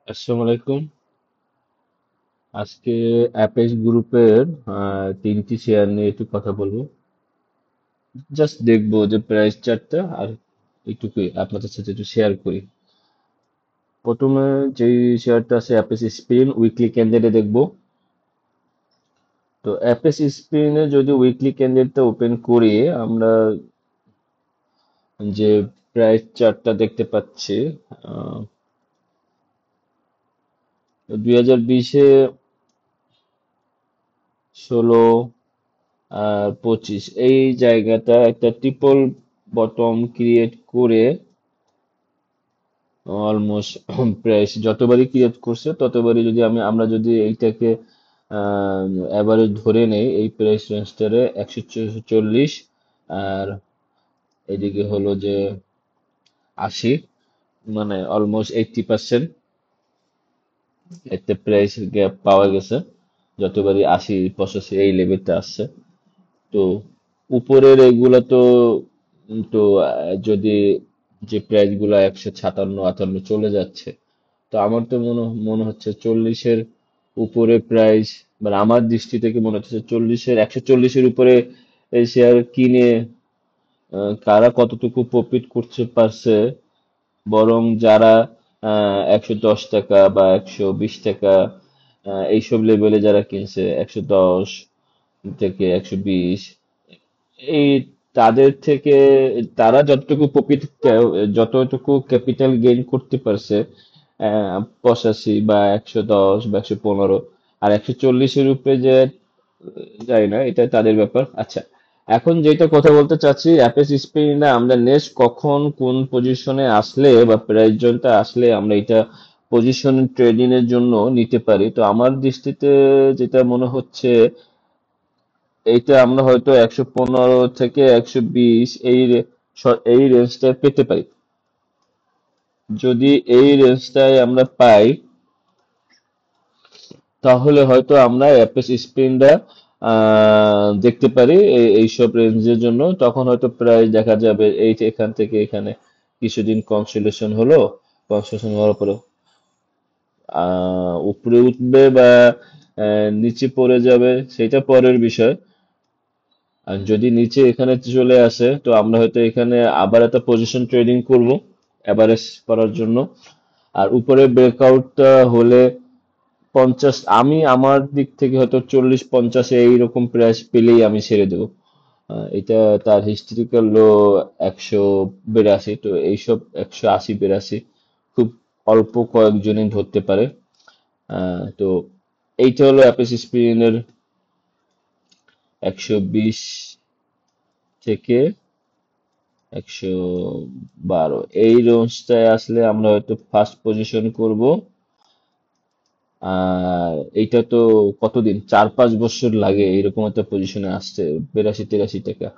আসসালামু আলাইকুম। আজকে অ্যাপেক্স গ্রুপের তিনটি শেয়ার নিয়ে একটু কথা বলবো। জাস্ট দেখবো যে প্রাইস চার্টটা আর একটু আপনাদের সাথে একটু শেয়ার করি। প্রথমে যেই শেয়ারটা আছে অ্যাপেক্স স্পিন উইকলি ক্যান্ডেলে দেখবো। তো অ্যাপেক্স স্পিনে যদি উইকলি ক্যান্ডেলটা ওপেন করি, আমরা যে প্রাইস চার্টটা দেখতে পাচ্ছি, 2020-এ 16 আর 25 এই জায়গাটা একটা ট্রিপল বটম ক্রিয়েট করে অলমোস্ট প্রাইস যতবারই ক্রিয়েট করছে ততবারই যদি আমরা যদি এইটাকে এভারেজ ধরে নেই, এই প্রাইস রেঞ্জটারে 140 আর এদিকে হলো যে 80, মানে অলমোস্ট 80% একটা প্রাইস গ্যাপ পাওয়া গেছে যতবারই 80 85 এই লেভেলটা আসছে। তো উপরের এগুলা তো যদি যে প্রাইস গুলা 157 58 চলে যাচ্ছে, তো আমার তো মনে হচ্ছে 40-এর উপরে প্রাইস, মানে আমার দৃষ্টি থেকে মনে হচ্ছে 140-এর উপরে এই শেয়ার কিনে কারা কতটুকু প্রফিট করতে পারছে, বরং যারা 110 টাকা বা 120 টাকা এইসব লেভেলে যারা কিনছে, 110 থেকে 120, এই তাদের থেকে তারা যতটুকু ক্যাপিটাল গেইন করতে পারছে, 85 বা 110 বা 115, আর 140-এর উপরে যে যায় না, এটা তাদের ব্যাপার। আচ্ছা, এখন যেটা কথা বলতে চাচ্ছি, অ্যাপেস স্প্রিনে আমরা নেক্সট কখন কোন পজিশনে আসলে বা প্রাইস জোনটা আসলে আমরা এটা পজিশন ট্রেডিং এর জন্য নিতে পারি। তো আমার দৃষ্টিতে যেটা মনে হচ্ছে, এইটা আমরা হয়তো 115 থেকে 120 এই রেঞ্জটা পেতে পারি। যদি এই রেঞ্জটায় আমরা পাই, তাহলে হয়তো আমরা অ্যাপেস স্পিনটা দেখতে পারি এইসব রেঞ্জের জন্য। তখন হয়তো প্রাইস দেখা যাবে এই যে এখান থেকে এখানে কিছুদিন কনসোলেশন হলো, কনসোলেশন হওয়ার পরে উপরে উঠবে বা নিচে পড়ে যাবে, সেটা পরের বিষয়। আর যদি নিচে এখানে চলে আসে, তো আমরা হয়তো এখানে আবার একটা পজিশন ট্রেডিং করব এভারেজ করার জন্য। আর উপরে ব্রেকআউটটা হলে 50, আমি আমার দিক থেকে হয়তো 40 50 এইরকম প্রাইস পেলেই আমি ছেড়ে দেবো। এটা তার হিস্ট্রিক্যাল লো 182, তো এইসব 180 82 খুব অল্প কয়েকজনই ধরতে পারে। তো এইটা হলো অ্যাপেস স্প্রিনের 120 থেকে 112 এই রেঞ্জটায় আসলে আমরা হয়তো ফার্স্ট পজিশন করব। আর এইটা তো কতদিন, 4 5 বছর লাগে এরকম একটা পজিশনে আসছে। 82 83 টাকা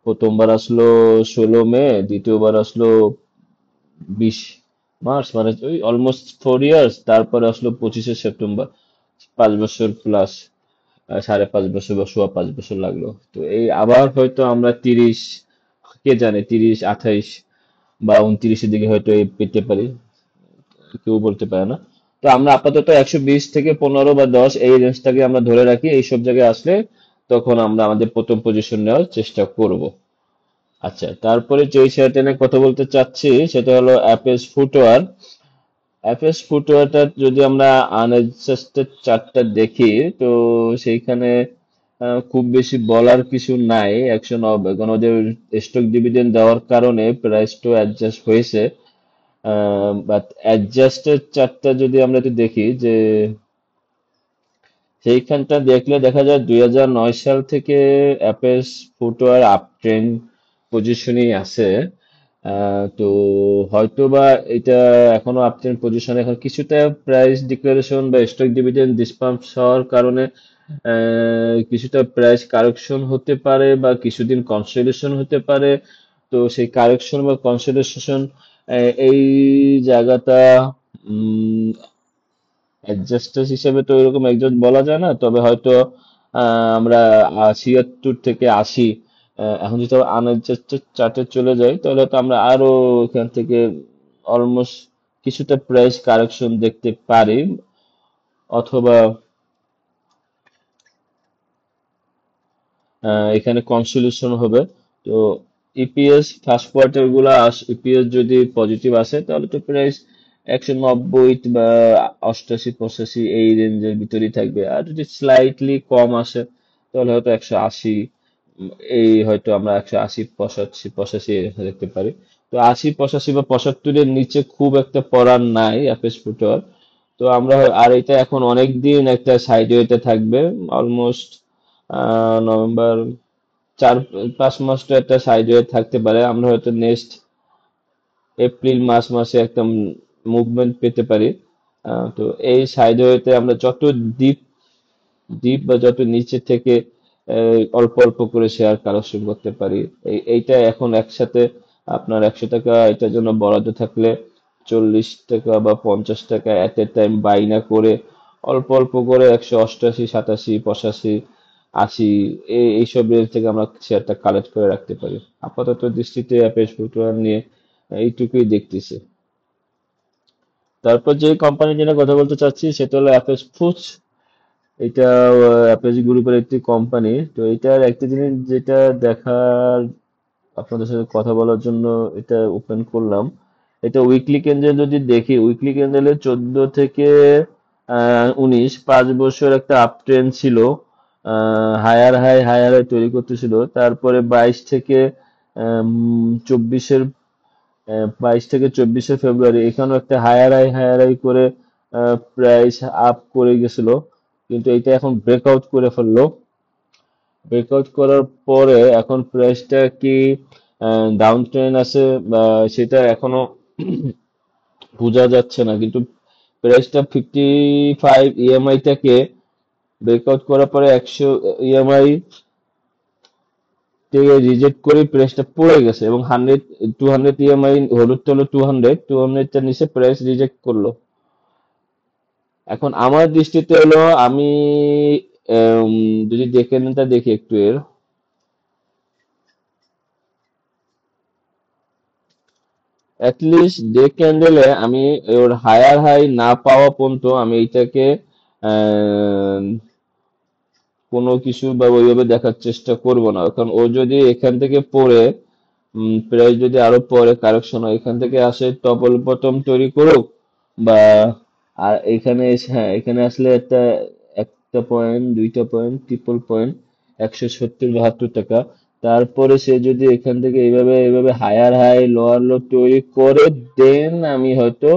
প্রথমবার আসলো 16 মে, দ্বিতীয়বার আসলো 20 মার্চ, মানে ওই অলমোস্ট 4 ইয়ার্স। তারপরে আসলো 25শে সেপ্টেম্বর, 5 বছর প্লাস, 5.5 বছর বা 5.25 বছর লাগলো। তো এই আবার হয়তো আমরা 30, কে জানে, 30 28 বা 29-এর দিকে হয়তো এই পেতে পারি, কেউ বলতে পারে না। তো আমরা আপাতত 120 থেকে 15 বা 10 এই রেঞ্জটাকে আমরা ধরে রাখি। এইসব জায়গায় আসলে তখন আমরা আমাদের প্রথম পজিশন নেওয়ার চেষ্টা করব। আচ্ছা, তারপরে যে শেয়ারটা নিয়ে কথা বলতে চাচ্ছি সেটা হলো অ্যাপেস ফুটওয়্যার। অ্যাপেস ফুটওয়্যারটা যদি আমরা আনএডজাস্টেড চার্টটা দেখি, তো সেইখানে খুব বেশি বলার কিছু নাই। অ্যাকশন হবে কারণ ওদের স্টক ডিভিডেন্ড দেওয়ার কারণে প্রাইসটাও অ্যাডজাস্ট হয়েছে। বাট অ্যাডজাস্টেড চার্টটা যদি আমরা একটু দেখি, যে সেইখানটা দেখলে দেখা যায় 2009 সাল থেকে অ্যাপেস ফুটওয়্যার আপ ট্রেন্ড পজিশনেই আছে। তো হয়তোবা এটা এখনো আপ ট্রেন্ড পজিশনে, এখন কিছুটা প্রাইস ডিক্লারেশন বা স্টক ডিভিডেন্ড ডিসপাম্প হওয়ার কারণে কিছুটা প্রাইস কারেকশন হতে পারে বা কিছুদিন কনসোলিডেশন হতে পারে। তো সেই কারেকশন বা কনসোলিডেশন, এই জায়গাটা অ্যাডজাস্টার হিসেবে তো এরকম একজন বলা যায় না, তবে হয়তো আমরা 76 থেকে 80, এখন যদি আনএডজাস্টেড চার্টে চলে যাই, তাহলে তো আমরা আরো এখান থেকে অলমোস্ট কিছুটা প্রাইস কারেকশন দেখতে পারি, অথবা এখানে কনসোলিউশন হবে। তো ইপিএস ফার্স্ট কোয়ার্টার গুলা ইপিএস যদি পজিটিভ আসে তাহলে তো প্রাইস 190 বা 88 85 এই রেঞ্জের ভিতরেই থাকবে। আর যদি স্লাইটলি কম আসে তাহলে হয়তো 180, এই হয়তো আমরা 180 85 দেখতে পারি। তো 80 85 বা 75 এর নিচে খুব একটা পড়ার নাই অ্যাপেস ফুটওয়ার। তো আমরা আর এটা এখন অনেক দিন একটা সাইডওয়েতে থাকবে, অলমোস্ট নভেম্বর 4 5 মাস তো একটা সাইডওয়ে থাকতে পারে। আমরা হয়তো নেক্সট এপ্রিল মাসে একটা মুভমেন্ট পেতে পারি। তো এই সাইডওয়েতে আমরা যত ডিপ ডিপ বা যত নিচে থেকে অল্প অল্প করে শেয়ার কালেকশন করতে পারি। এইটা এখন একসাথে আপনার 100 টাকা এটার জন্য বরাদ্দ থাকলে 40 টাকা বা 50 টাকা এট এ টাইম বাই না করে অল্প অল্প করে 188 87 85 80 এইসব রেঞ্জ থেকে আমরা শেয়ারটা কালেক্ট করে রাখতে পারি। আপাতত দৃষ্টিতে অ্যাপেস ফুটওয়্যার নিয়ে এইটুকুই দেখতেছি। তারপর যে কোম্পানি নিয়ে কথা বলতে চাচ্ছি সেটা হলো অ্যাপেস ফুডস। এটা অ্যাপাচি গ্রুপের একটি কোম্পানি। তো এটার একটা জিনিস যেটা দেখার, আপনাদের সাথে কথা বলার জন্য এটা ওপেন করলাম। এটা উইকলি ক্যান্ডেল যদি দেখি, উইকলি ক্যান্ডেলে 14 থেকে 19 5 বছর একটা আপ ট্রেন্ড ছিল, হায়ার হাই তৈরি করতেছিল। তারপরে 24 22 থেকে 24 ফেব্রুয়ারি এখানেও একটা হায়ার হাই করে প্রাইস আপ করে গেছিল, কিন্তু এটা এখন ব্রেকআউট করে ফেললো। ব্রেকআউট করার পরে এখন প্রাইসটা কি ডাউন ট্রেন্ড আছে বা সেটা এখনো বোঝা যাচ্ছে না, কিন্তু প্রাইসটা 55 ইএমআইটাকে ব্রেকআউট করার পরে 100 ইএমআই থেকে রিজেক্ট করে প্রাইসটা পড়ে গেছে, এবং 200 ইএমআই হলুদ হলো 200 নিচে প্রাইস রিজেক্ট করলো। এখন আমার দৃষ্টিতে হলো আমি উম, যদি দেখে নেন তা দেখি একটু এর অ্যাটলিস্ট ডে ক্যান্ডেলে আমি ওর হায়ার হাই না পাওয়া পর্যন্ত আমি এইটাকে আহ, কোনো কিছু বা ওইভাবে দেখার চেষ্টা করব না। কারণ ও যদি এখান থেকে পড়ে প্রাইস যদি আরো পরে কারেকশন হয় এখান থেকে আসে টপল বটম তৈরি করুক, বা আর এখানে হ্যাঁ এখানে আসলে একটা একটা পয়েন্ট দুইটা পয়েন্ট ট্রিপল পয়েন্ট 170 72 টাকা, তারপরে সে যদি এখান থেকে এইভাবে এইভাবে হায়ার হাই লোয়ার লো তৈরি করে দেন আমি হয়তো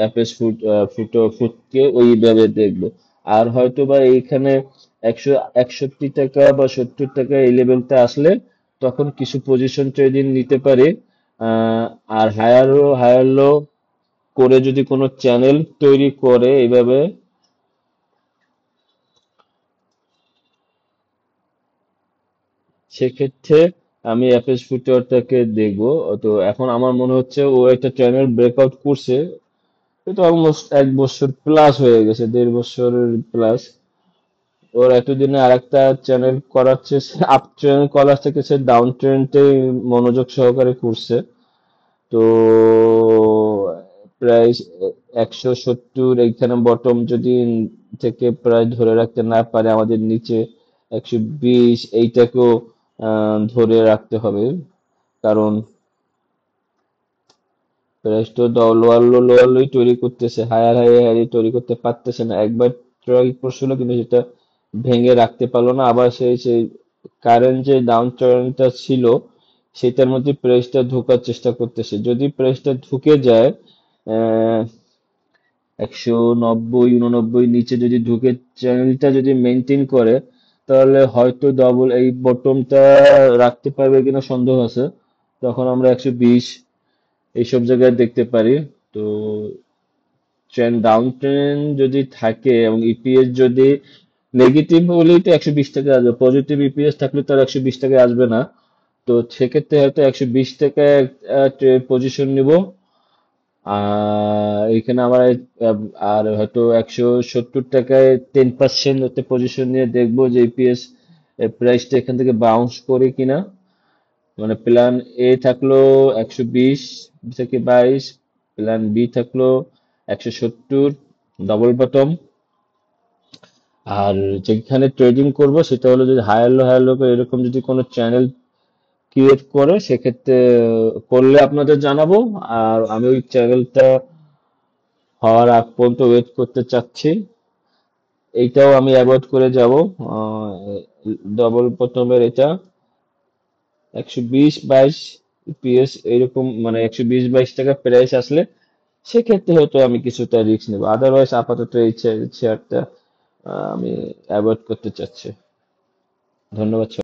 অ্যাপেস ফুটকে ওইভাবে দেখবো। আর হয়তো বা এইখানে 161 টাকা বা 70 টাকা এই লেভেলটা আসলে তখন কিছু পজিশন ট্রেডিং নিতে পারি। আর হায়ার লো করে যদি কোনো চ্যানেল তৈরি করে এইভাবে, সেক্ষেত্রে আমি অ্যাপেস ফুটওয়ারটাকে দেখবো। তো এখন আমার মনে হচ্ছে ও একটা চ্যানেল ব্রেকআউট করছে। এটা অলমোস্ট 1 বছর প্লাস হয়ে গেছে, 1.5 বছরের প্লাস। ওর এতদিনে আরেকটা চ্যানেল করাচ্ছে, আপ ট্রেন্ড করার থেকে সে ডাউন ট্রেন্ডে মনোযোগ সহকারে করছে। তো প্রায় 170 এইখানে বটম যদি থেকে প্রায় ধরে রাখতে না পারে, আমাদের নিচে 120 এইটাকেও ধরে রাখতে হবে। কারণ প্রাইস তো লোয়ার লোই তৈরি করতেছে, হায়ার তৈরি করতে পারতেছে না। একবার ট্রাই করছিল কিন্তু সেটা ভেঙে রাখতে পারলো না। আবার সেই কারেন্ট যে ডাউন ট্রেন্ডটা ছিল সেটার মধ্যে প্রাইসটা ঢোকার চেষ্টা করতেছে। যদি প্রাইসটা ঢুকে যায় 190 199 নিচে যদি ঢুকে চ্যানেলটা যদি মেনটেন করে, তাহলে হয়তো ডবল এই বটমটা রাখতে পারবে কিনা সন্দেহ আছে। তখন আমরা 120 এইসব জায়গায় দেখতে পারি। তো ট্রেন্ড ডাউন ট্রেন্ড যদি থাকে এবং ইপিএস যদি নেগেটিভ হলেই তো 120 টাকা আসবে, পজিটিভ ইপিএস থাকলে তো আর 120 টাকায় আসবে না। তো সেক্ষেত্রে হয়তো 120 টাকায় পজিশন নিব। এখানে আমার আর হয়তো 170 টাকায় 10% পজিশন নিয়ে দেখবো যে ইপিএস প্রাইসটা এখান থেকে বাউন্স করে কিনা। মানে প্ল্যান এ থাকলো 120 থেকে 22, প্ল্যান বি থাকলো 170 ডবল বটম। আর যেখানে ট্রেডিং করব সেটা হলো যদি হায়ার লো করে এরকম যদি কোনো চ্যানেল ক্রিয়েট করে সেক্ষেত্রে করলে আপনাদের জানাবো। আর আমি ওই চ্যানেলটা হওয়ার আগ পর্যন্ত ওয়েট করতে চাচ্ছি। এইটাও আমি অ্যাভয়েড করে যাব। ডবল বটমের এটা 120-22 পিএস এরকম, মানে 120-22 টাকা প্রাইস আসলে সেক্ষেত্রে হয়তো আমি কিছুটা রিস্ক নেব, আদারওয়াইজ আপাতত এই শেয়ারটা আমি অ্যাভয়েড করতে চাচ্ছি। ধন্যবাদ।